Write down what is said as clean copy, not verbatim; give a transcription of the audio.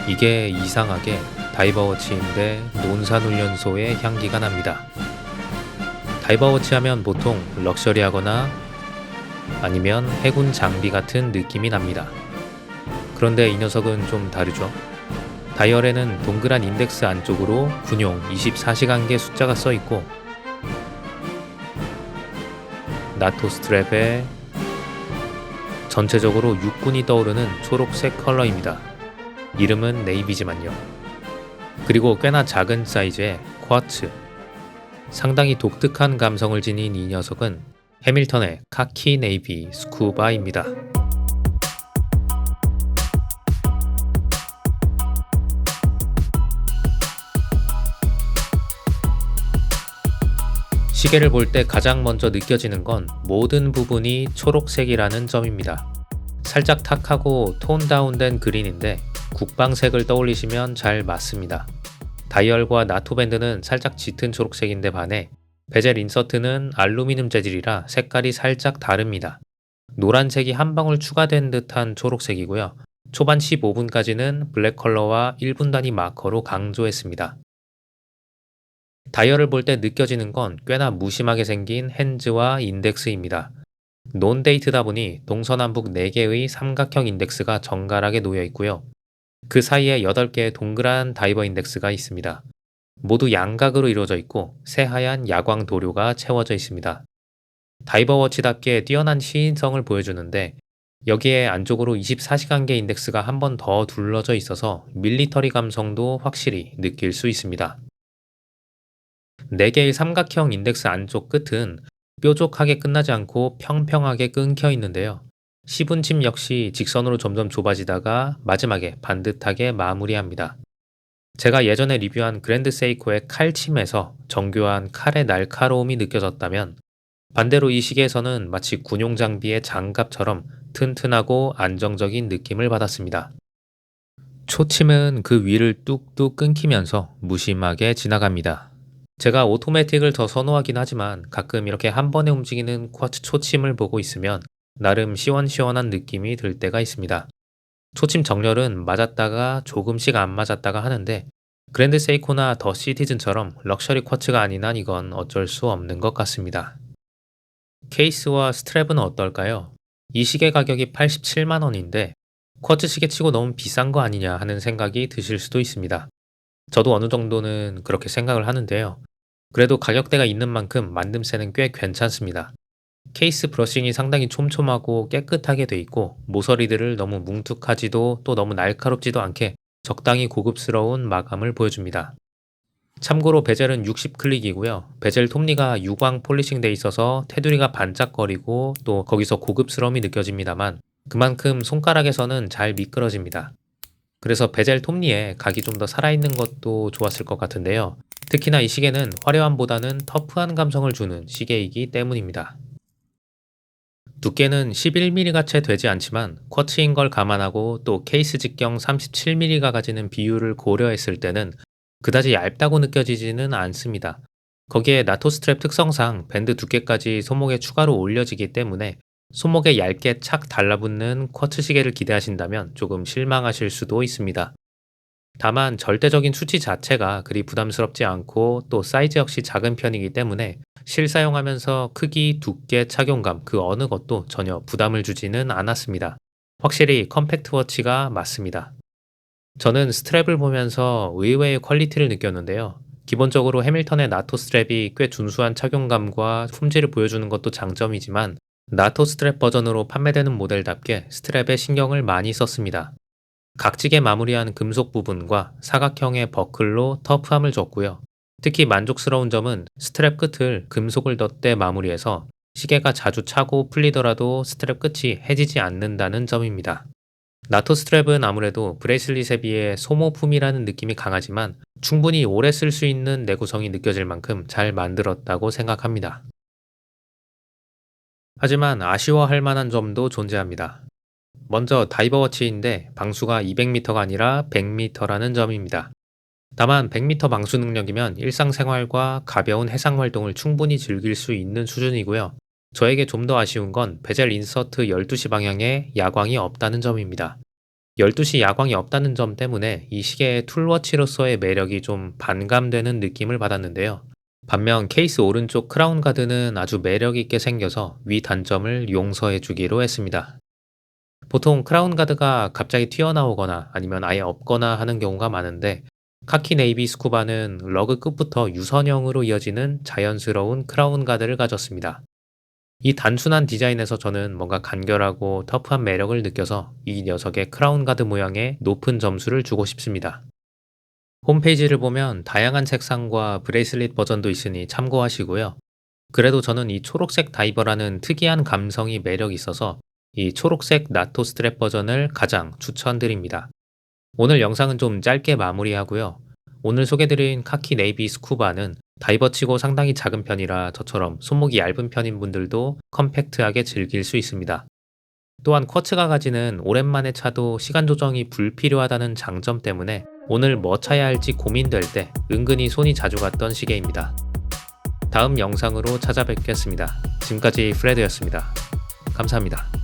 이게 이상하게 다이버워치인데 논산훈련소의 향기가 납니다. 다이버워치 하면 보통 럭셔리하거나 아니면 해군 장비 같은 느낌이 납니다. 그런데 이 녀석은 좀 다르죠. 다이얼에는 동그란 인덱스 안쪽으로 군용 24시간계 숫자가 써 있고 나토 스트랩에 전체적으로 육군이 떠오르는 초록색 컬러입니다. 이름은 네이비지만요. 그리고 꽤나 작은 사이즈의 쿼츠. 상당히 독특한 감성을 지닌 이 녀석은 해밀턴의 카키 네이비 스쿠바입니다. 시계를 볼 때 가장 먼저 느껴지는 건 모든 부분이 초록색이라는 점입니다. 살짝 탁하고 톤 다운된 그린인데 국방색을 떠올리시면 잘 맞습니다. 다이얼과 나토 밴드는 살짝 짙은 초록색인데 반해 베젤 인서트는 알루미늄 재질이라 색깔이 살짝 다릅니다. 노란색이 한 방울 추가된 듯한 초록색이고요. 초반 15분까지는 블랙 컬러와 1분 단위 마커로 강조했습니다. 다이얼을 볼 때 느껴지는 건 꽤나 무심하게 생긴 핸즈와 인덱스입니다. 논데이트다 보니 동서남북 4개의 삼각형 인덱스가 정갈하게 놓여 있고요. 그 사이에 8개의 동그란 다이버 인덱스가 있습니다. 모두 양각으로 이루어져 있고 새하얀 야광 도료가 채워져 있습니다. 다이버워치답게 뛰어난 시인성을 보여주는데 여기에 안쪽으로 24시간계 인덱스가 한 번 더 둘러져 있어서 밀리터리 감성도 확실히 느낄 수 있습니다. 4개의 삼각형 인덱스 안쪽 끝은 뾰족하게 끝나지 않고 평평하게 끊겨 있는데요. 시분침 역시 직선으로 점점 좁아지다가 마지막에 반듯하게 마무리합니다. 제가 예전에 리뷰한 그랜드 세이코의 칼침에서 정교한 칼의 날카로움이 느껴졌다면 반대로 이 시계에서는 마치 군용 장비의 장갑처럼 튼튼하고 안정적인 느낌을 받았습니다. 초침은 그 위를 뚝뚝 끊기면서 무심하게 지나갑니다. 제가 오토매틱을 더 선호하긴 하지만 가끔 이렇게 한 번에 움직이는 쿼츠 초침을 보고 있으면 나름 시원시원한 느낌이 들 때가 있습니다. 초침 정렬은 맞았다가 조금씩 안 맞았다가 하는데 그랜드 세이코나 더 시티즌처럼 럭셔리 쿼츠가 아닌 한 이건 어쩔 수 없는 것 같습니다. 케이스와 스트랩은 어떨까요? 이 시계 가격이 87만 원인데 쿼츠 시계치고 너무 비싼 거 아니냐 하는 생각이 드실 수도 있습니다. 저도 어느 정도는 그렇게 생각을 하는데요. 그래도 가격대가 있는 만큼 만듦새는 꽤 괜찮습니다. 케이스 브러싱이 상당히 촘촘하고 깨끗하게 돼 있고 모서리들을 너무 뭉툭하지도 또 너무 날카롭지도 않게 적당히 고급스러운 마감을 보여줍니다. 참고로 베젤은 60클릭이고요. 베젤 톱니가 유광 폴리싱 돼 있어서 테두리가 반짝거리고 또 거기서 고급스러움이 느껴집니다만 그만큼 손가락에서는 잘 미끄러집니다. 그래서 베젤 톱니에 각이 좀 더 살아있는 것도 좋았을 것 같은데요. 특히나 이 시계는 화려함보다는 터프한 감성을 주는 시계이기 때문입니다. 두께는 11mm가 채 되지 않지만 쿼츠인 걸 감안하고 또 케이스 직경 37mm가 가지는 비율을 고려했을 때는 그다지 얇다고 느껴지지는 않습니다. 거기에 나토 스트랩 특성상 밴드 두께까지 손목에 추가로 올려지기 때문에 손목에 얇게 착 달라붙는 쿼츠 시계를 기대하신다면 조금 실망하실 수도 있습니다. 다만 절대적인 수치 자체가 그리 부담스럽지 않고 또 사이즈 역시 작은 편이기 때문에 실사용하면서 크기, 두께, 착용감 그 어느 것도 전혀 부담을 주지는 않았습니다. 확실히 컴팩트 워치가 맞습니다. 저는 스트랩을 보면서 의외의 퀄리티를 느꼈는데요. 기본적으로 해밀턴의 나토 스트랩이 꽤 준수한 착용감과 품질을 보여주는 것도 장점이지만 나토 스트랩 버전으로 판매되는 모델답게 스트랩에 신경을 많이 썼습니다. 각지게 마무리한 금속 부분과 사각형의 버클로 터프함을 줬고요. 특히 만족스러운 점은 스트랩 끝을 금속을 덧대 마무리해서 시계가 자주 차고 풀리더라도 스트랩 끝이 해지지 않는다는 점입니다. 나토 스트랩은 아무래도 브레이슬릿에 비해 소모품이라는 느낌이 강하지만 충분히 오래 쓸 수 있는 내구성이 느껴질 만큼 잘 만들었다고 생각합니다. 하지만 아쉬워할 만한 점도 존재합니다. 먼저 다이버워치인데 방수가 200m가 아니라 100m라는 점입니다. 다만 100m 방수 능력이면 일상생활과 가벼운 해상 활동을 충분히 즐길 수 있는 수준이고요. 저에게 좀 더 아쉬운 건 베젤 인서트 12시 방향에 야광이 없다는 점입니다. 12시 야광이 없다는 점 때문에 이 시계의 툴워치로서의 매력이 좀 반감되는 느낌을 받았는데요. 반면 케이스 오른쪽 크라운 가드는 아주 매력 있게 생겨서 위 단점을 용서해 주기로 했습니다. 보통 크라운 가드가 갑자기 튀어나오거나 아니면 아예 없거나 하는 경우가 많은데, 카키 네이비 스쿠바는 러그 끝부터 유선형으로 이어지는 자연스러운 크라운 가드를 가졌습니다. 이 단순한 디자인에서 저는 뭔가 간결하고 터프한 매력을 느껴서 이 녀석의 크라운 가드 모양에 높은 점수를 주고 싶습니다. 홈페이지를 보면 다양한 색상과 브레이슬릿 버전도 있으니 참고하시고요. 그래도 저는 이 초록색 다이버라는 특이한 감성이 매력 있어서 이 초록색 나토 스트랩 버전을 가장 추천드립니다. 오늘 영상은 좀 짧게 마무리하고요. 오늘 소개드린 카키 네이비 스쿠바는 다이버치고 상당히 작은 편이라 저처럼 손목이 얇은 편인 분들도 컴팩트하게 즐길 수 있습니다. 또한 쿼츠가 가지는 오랜만에 차도 시간 조정이 불필요하다는 장점 때문에 오늘 뭐 차야 할지 고민될 때 은근히 손이 자주 갔던 시계입니다. 다음 영상으로 찾아뵙겠습니다. 지금까지 프레드였습니다. 감사합니다.